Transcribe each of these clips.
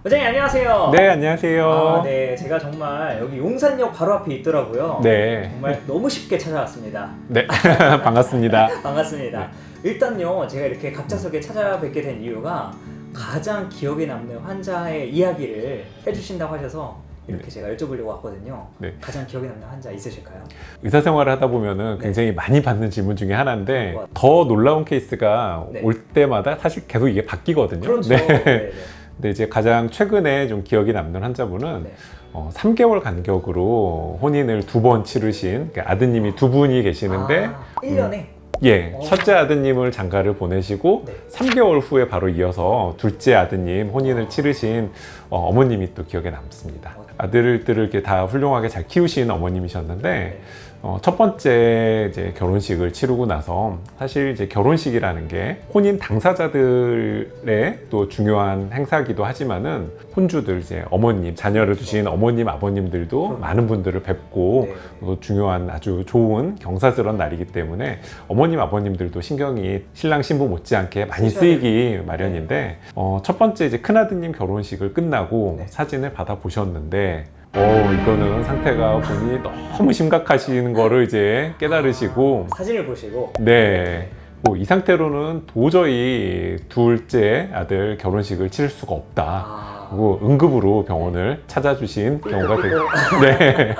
원장님 안녕하세요. 네, 안녕하세요. 네, 제가 정말 여기 용산역 바로 앞에 있더라고요. 네. 정말 너무 쉽게 찾아왔습니다. 네, 반갑습니다. 반갑습니다. 일단요, 제가 이렇게 갑작스럽게 찾아뵙게 된 이유가 가장 기억에 남는 환자의 이야기를 해주신다고 하셔서 이렇게 제가 여쭤보려고 왔거든요. 네. 가장 기억에 남는 환자 있으실까요? 의사 생활을 하다 보면은 굉장히 많이 받는 질문 중에 하나인데 더 놀라운 케이스가 네. 올 때마다 사실 계속 이게 바뀌거든요. 그렇죠. 네. 네. 근데 이제 가장 최근에 좀 기억이 남는 환자분은 네. 3개월 간격으로 혼인을 2번 치르신 그러니까 아드님이 2분이 계시는데 1년에? 예, 첫째 아드님을 장가를 보내시고 네. 3개월 후에 바로 이어서 둘째 아드님 혼인을 치르신 어머님이 또 기억에 남습니다. 아들들을 이렇게 다 훌륭하게 잘 키우신 어머님이셨는데 네. 첫 번째 이제 결혼식을 치르고 나서 사실 이제 결혼식이라는 게 혼인 당사자들의 또 중요한 행사기도 하지만은 혼주들 이제 어머님, 자녀를 두신 어머님, 아버님들도 많은 분들을 뵙고 네. 또 중요한 아주 좋은 경사스러운 날이기 때문에 어머님, 아버님들도 신경이 신랑 신부 못지않게 많이 쓰이기 마련인데 첫 번째 이제 큰아드님 결혼식을 끝나고 네. 사진을 받아 보셨는데 이거는 상태가 보니 너무 심각하신 거를 이제 깨달으시고 사진을 보시고 네. 이 상태로는 도저히 둘째 아들 결혼식을 치를 수가 없다. 그리고 응급으로 병원을 찾아주신 경우가 되고 네.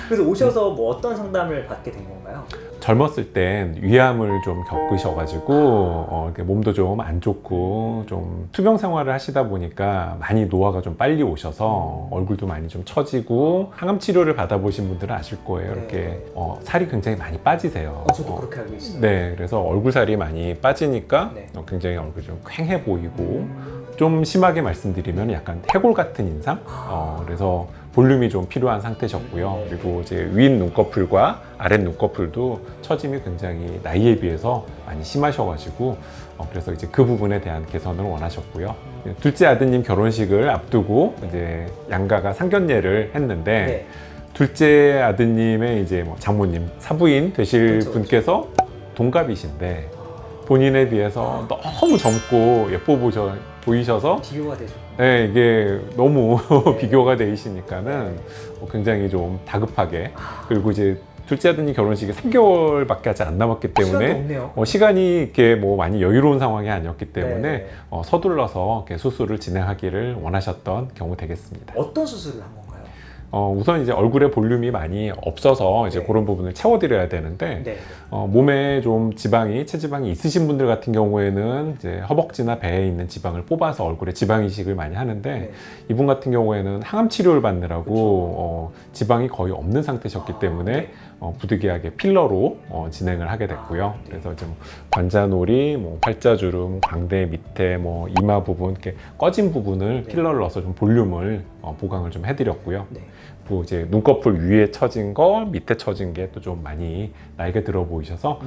그래서 오셔서 뭐 어떤 상담을 받게 된 건가요? 젊었을 땐 위암을 좀 겪으셔가지고 이렇게 몸도 좀 안 좋고 좀 투병 생활을 하시다 보니까 많이 노화가 좀 빨리 오셔서 얼굴도 많이 좀 처지고 항암 치료를 받아보신 분들은 아실 거예요. 네. 이렇게 살이 굉장히 많이 빠지세요. 저도 그렇게 알고 있어요. 네, 그래서 얼굴 살이 많이 빠지니까 네. 굉장히 얼굴이 좀 퀭해 보이고 좀 심하게 말씀드리면 약간 해골 같은 인상? 그래서 볼륨이 좀 필요한 상태셨고요. 그리고 이제 윗 눈꺼풀과 아랫 눈꺼풀도 처짐이 굉장히 나이에 비해서 많이 심하셔가지고 그래서 이제 그 부분에 대한 개선을 원하셨고요. 둘째 아드님 결혼식을 앞두고 이제 양가가 상견례를 했는데 네. 둘째 아드님의 이제 뭐 장모님, 사부인 되실 그렇죠, 분께서 동갑이신데 본인에 비해서 너무 젊고 예뻐 보이셔서 비교가 되죠. 네, 이게 너무 네. 비교가 되시니까는 굉장히 좀 다급하게 그리고 이제 둘째 아드님 결혼식이 3개월밖에 아직 안 남았기 시간도 때문에 없네요. 시간이 이렇게 뭐 많이 여유로운 상황이 아니었기 때문에 네. 서둘러서 이렇게 수술을 진행하기를 원하셨던 경우 되겠습니다. 어떤 수술을 한 건가요? 우선 이제 얼굴에 볼륨이 많이 없어서 이제 네. 그런 부분을 채워드려야 되는데 네. 몸에 좀 체지방이 있으신 분들 같은 경우에는 이제 허벅지나 배에 있는 지방을 뽑아서 얼굴에 지방 이식을 많이 하는데 네. 이분 같은 경우에는 항암 치료를 받느라고 지방이 거의 없는 상태셨기 때문에 네. 부득이하게 필러로 진행을 하게 됐고요. 네. 그래서 좀 관자놀이, 뭐 팔자주름, 광대 밑에 뭐 이마 부분 이렇게 꺼진 부분을 네. 필러를 넣어서 좀 볼륨을 보강을 좀 해드렸고요. 네. 그리고 이제 눈꺼풀 위에 처진 거, 밑에 처진 게 또 좀 많이 나이가 들어 보이셔서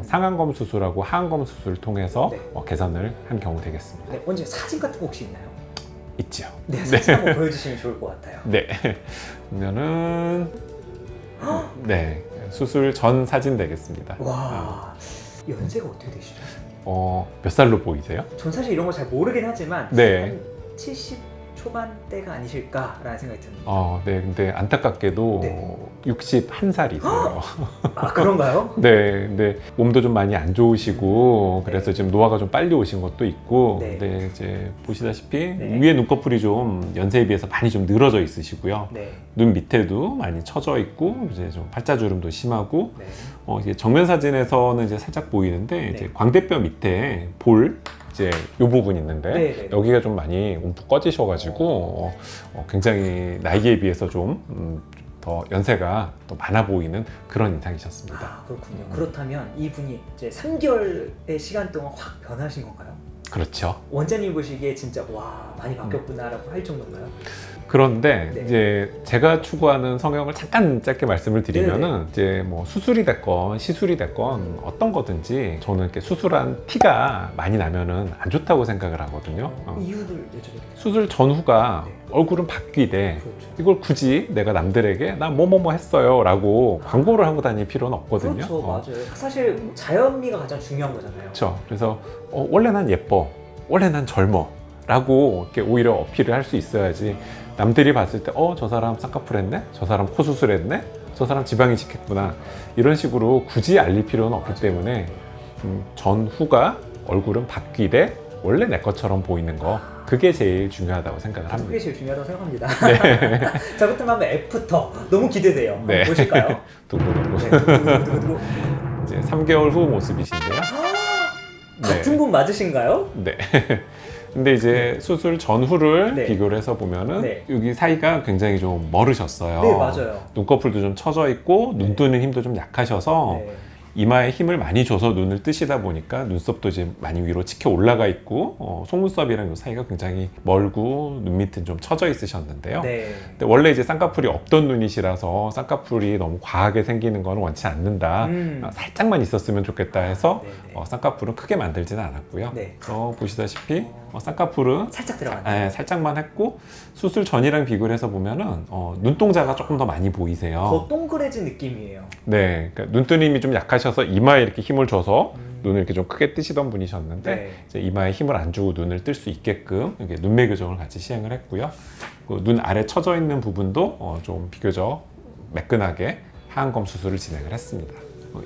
상안검 수술하고 하안검 수술을 통해서 네. 개선을 한 경우 되겠습니다. 네. 언제 사진 같은 거 혹시 있나요? 있죠. 네, 사진 한번 보여주시면 좋을 것 같아요. 네. 그러면은 네, 수술 전 사진 되겠습니다. 와, 연세가 어떻게 되시죠? 몇 살로 보이세요? 전 사실 이런 거 잘 모르긴 하지만 네. 한 70 초반대가 아니실까라는 생각이 듭니다. 네, 근데 안타깝게도 네. 61살이세요. 아, 그런가요? 네, 근데 몸도 좀 많이 안 좋으시고 그래서 지금 노화가 좀 빨리 오신 것도 있고 네. 근데 이제 보시다시피 네. 위에 눈꺼풀이 좀 연세에 비해서 많이 좀 늘어져 있으시고요. 네. 눈 밑에도 많이 처져 있고 이제 좀 팔자주름도 심하고 네. 이게 정면 사진에서는 이제 살짝 보이는데 이제 네. 광대뼈 밑에 볼 이제 이 부분 있는데 네, 네. 여기가 좀 많이 움푹 꺼지셔가지고 굉장히 나이에 비해서 좀 더 연세가 더 많아 보이는 그런 인상이셨습니다. 아, 그렇군요. 그렇다면 이분이 이제 3개월의 시간 동안 확 변하신 건가요? 그렇죠. 원장님 보시기에 진짜 와, 많이 바뀌었구나라고 할 정도인가요? 그런데 네. 이제 제가 추구하는 성형을 잠깐 짧게 말씀을 드리면은 이제 뭐 수술이 됐건 시술이 됐건 어떤 거든지 저는 이렇게 수술한 티가 많이 나면은 안 좋다고 생각을 하거든요. 이유를 여쭤볼게요. 수술 전후가 네. 얼굴은 바뀌되 그렇죠. 이걸 굳이 내가 남들에게 나 뭐뭐뭐 했어요 라고 광고를 하고 다닐 필요는 없거든요. 그렇죠, 맞아요. 사실 자연미가 가장 중요한 거잖아요. 그렇죠. 그래서 원래 난 예뻐, 원래 난 젊어 라고 이렇게 오히려 어필을 할 수 있어야지, 남들이 봤을 때 저 사람 쌍꺼풀 했네? 저 사람 코 수술했네? 저 사람 지방 이식했구나, 이런 식으로 굳이 알릴 필요는 없기 때문에 전후가 얼굴은 바뀌되 원래 내 것처럼 보이는 거, 그게 제일 중요하다고 생각을 그게 합니다. 제일 중요하다고 생각합니다. 네. 자, 그렇다면 한번 애프터 너무 기대돼요. 한번 네. 보실까요? 두구두구. 네, 두구두구두구. 이제 3개월 후 모습이신데요. 같은 분 맞으신가요? 네. 근데 이제 수술 전후를 네. 비교를 해서 보면은 네. 여기 사이가 굉장히 좀 멀으셨어요. 네, 맞아요. 눈꺼풀도 좀 처져 있고 눈 뜨는 힘도 좀 약하셔서 네. 이마에 힘을 많이 줘서 눈을 뜨시다 보니까 눈썹도 이제 많이 위로 치켜 올라가 있고 속눈썹이랑 이 사이가 굉장히 멀고 눈 밑은 좀 처져 있으셨는데요. 네. 근데 원래 이제 쌍꺼풀이 없던 눈이시라서 쌍꺼풀이 너무 과하게 생기는 건 원치 않는다. 살짝만 있었으면 좋겠다 해서 네네. 쌍꺼풀은 크게 만들지는 않았고요. 네. 보시다시피 쌍꺼풀은 살짝 들어갔네요. 살짝만 했고, 수술 전이랑 비교를 해서 보면은 눈동자가 조금 더 많이 보이세요. 더 동그래진 느낌이에요. 네, 그러니까 눈뜨는 힘이 좀 약하셔서 이마에 이렇게 힘을 줘서 눈을 이렇게 좀 크게 뜨시던 분이셨는데 네. 이제 이마에 힘을 안 주고 눈을 뜰 수 있게끔 이렇게 눈매 교정을 같이 시행을 했고요. 눈 아래 처져 있는 부분도 좀 비교적 매끈하게 하안검 수술을 진행을 했습니다.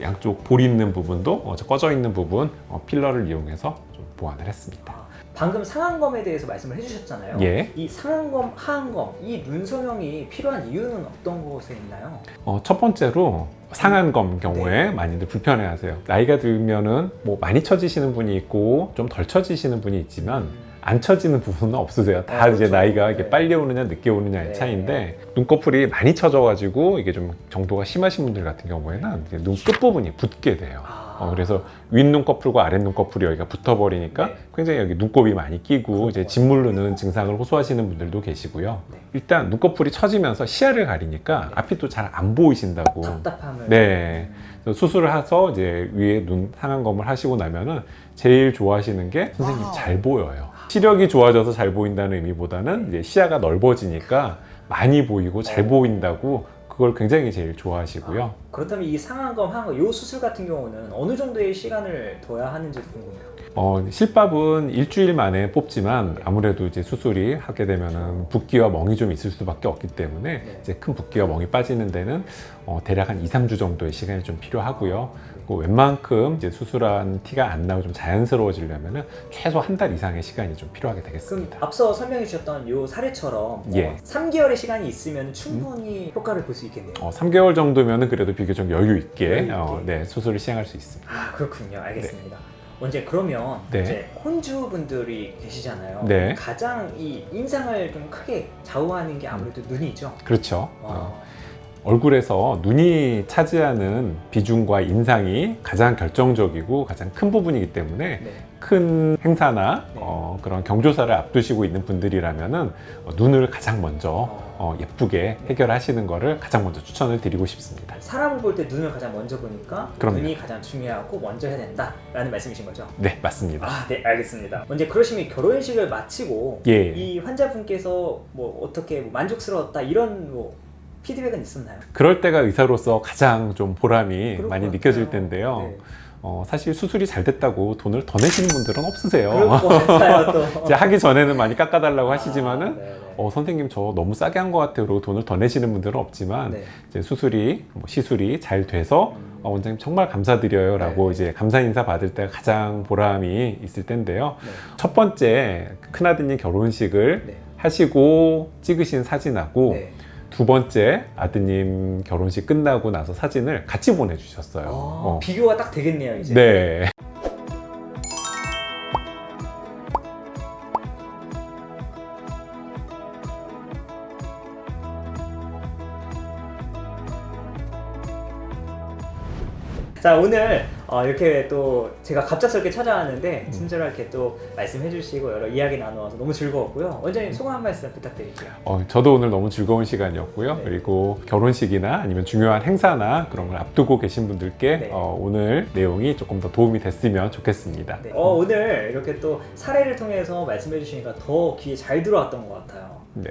양쪽 볼 있는 부분도 꺼져 있는 부분 필러를 이용해서 좀 보완을 했습니다. 방금 상안검에 대해서 말씀을 해주셨잖아요. 예. 이 상안검, 하안검, 이 눈 성형이 필요한 이유는 어떤 것에 있나요? 첫 번째로 상안검 경우에 네. 많이들 불편해하세요. 나이가 들면은 뭐 많이 처지시는 분이 있고 좀 덜 처지시는 분이 있지만 안 처지는 부분은 없으세요. 다 이제 그렇죠. 나이가 이게 네. 빨리 오느냐 늦게 오느냐의 네. 차이인데, 눈꺼풀이 많이 처져가지고 이게 좀 정도가 심하신 분들 같은 경우에는 이제 눈 끝부분이 붓게 돼요. 그래서 윗 눈꺼풀과 아랫 눈꺼풀이 여기가 붙어버리니까 네. 굉장히 여기 눈곱이 많이 끼고 이제 그렇구나. 짓무르는 증상을 호소하시는 분들도 계시고요. 네. 일단 눈꺼풀이 처지면서 시야를 가리니까 네. 앞이 또 잘 안 보이신다고. 답답함을. 네. 그래서 수술을 해서 이제 위에 눈 상안검을 하시고 나면은 제일 좋아하시는 게 선생님 잘 보여요. 시력이 좋아져서 잘 보인다는 의미보다는 이제 시야가 넓어지니까 많이 보이고 잘 보인다고, 그걸 굉장히 제일 좋아하시고요. 그렇다면 이 상안검, 하안검, 이 수술 같은 경우는 어느 정도의 시간을 둬야 하는지도 궁금해요. 실밥은 일주일 만에 뽑지만 아무래도 이제 수술이 하게 되면은 붓기와 멍이 좀 있을 수밖에 없기 때문에 네. 이제 큰 붓기와 멍이 빠지는 데는 대략 한 2, 3주 정도의 시간이 좀 필요하고요. 웬만큼 이제 수술한 티가 안 나고 좀 자연스러워지려면은 최소 한 달 이상의 시간이 좀 필요하게 그럼 되겠습니다. 앞서 설명해 주셨던 이 사례처럼 예. 3개월의 시간이 있으면 충분히 효과를 볼 수 있겠네요. 3개월 정도면은 그래도 비교적 여유 있게, 여유 있게. 수술을 시행할 수 있습니다. 아, 그렇군요. 알겠습니다. 언제 그러면 네. 이제 혼주분들이 계시잖아요. 네. 가장 이 인상을 좀 크게 좌우하는 게 아무래도 눈이죠. 그렇죠. 와. 얼굴에서 눈이 차지하는 비중과 인상이 가장 결정적이고 가장 큰 부분이기 때문에 네. 큰 행사나 네. 그런 경조사를 앞두시고 있는 분들이라면은 눈을 가장 먼저 예쁘게 해결하시는 거를 가장 먼저 추천을 드리고 싶습니다. 사람을 볼 때 눈을 가장 먼저 보니까 그럼요. 눈이 가장 중요하고 먼저 해야 된다라는 말씀이신 거죠? 네, 맞습니다. 아, 네, 알겠습니다. 언제 그러시면 결혼식을 마치고 예. 이 환자분께서 뭐 어떻게 만족스러웠다 이런 뭐 피드백은 있었나요? 그럴 때가 의사로서 가장 좀 보람이 그럴 많이 것 느껴질 같아요. 텐데요. 네. 사실 수술이 잘 됐다고 돈을 더 내시는 분들은 없으세요. 그럴 것 같아요, 또. 이제 하기 전에는 많이 깎아달라고 하시지만은 네네. 선생님 저 너무 싸게 한 것 같아요. 그리고 돈을 더 내시는 분들은 없지만 네. 이제 수술이 시술이 잘 돼서 원장님 정말 감사드려요 라고 네. 이제 감사 인사 받을 때가 가장 보람이 있을 텐데요. 네. 첫 번째 큰아드님 결혼식을 네. 하시고 찍으신 사진하고 네. 두 번째 아드님 결혼식 끝나고 나서 사진을 같이 보내주셨어요. 비교가 딱 되겠네요, 이제. 네. 자, 오늘 이렇게 또 제가 갑작스럽게 찾아왔는데 친절하게 또 말씀해 주시고 여러 이야기 나누어서 너무 즐거웠고요. 원장님 소감 한 말씀 부탁드릴게요. 저도 오늘 너무 즐거운 시간이었고요. 네. 그리고 결혼식이나 아니면 중요한 행사나 그런 걸 앞두고 계신 분들께 네. 오늘 내용이 조금 더 도움이 됐으면 좋겠습니다. 네. 오늘 이렇게 또 사례를 통해서 말씀해 주시니까 더 귀에 잘 들어왔던 것 같아요. 네.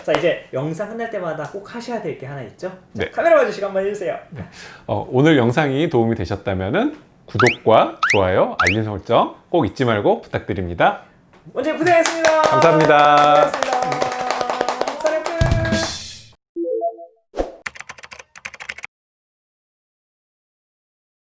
자, 이제 영상 끝날 때마다 꼭 하셔야 될 게 하나 있죠? 자, 네. 카메라 봐주시고 한번 해주세요. 오늘 영상이 도움이 되셨다면 구독과 좋아요, 알림 설정 꼭 잊지 말고 부탁드립니다. 원장님 고생했습니다. 감사합니다. 고생했습니다.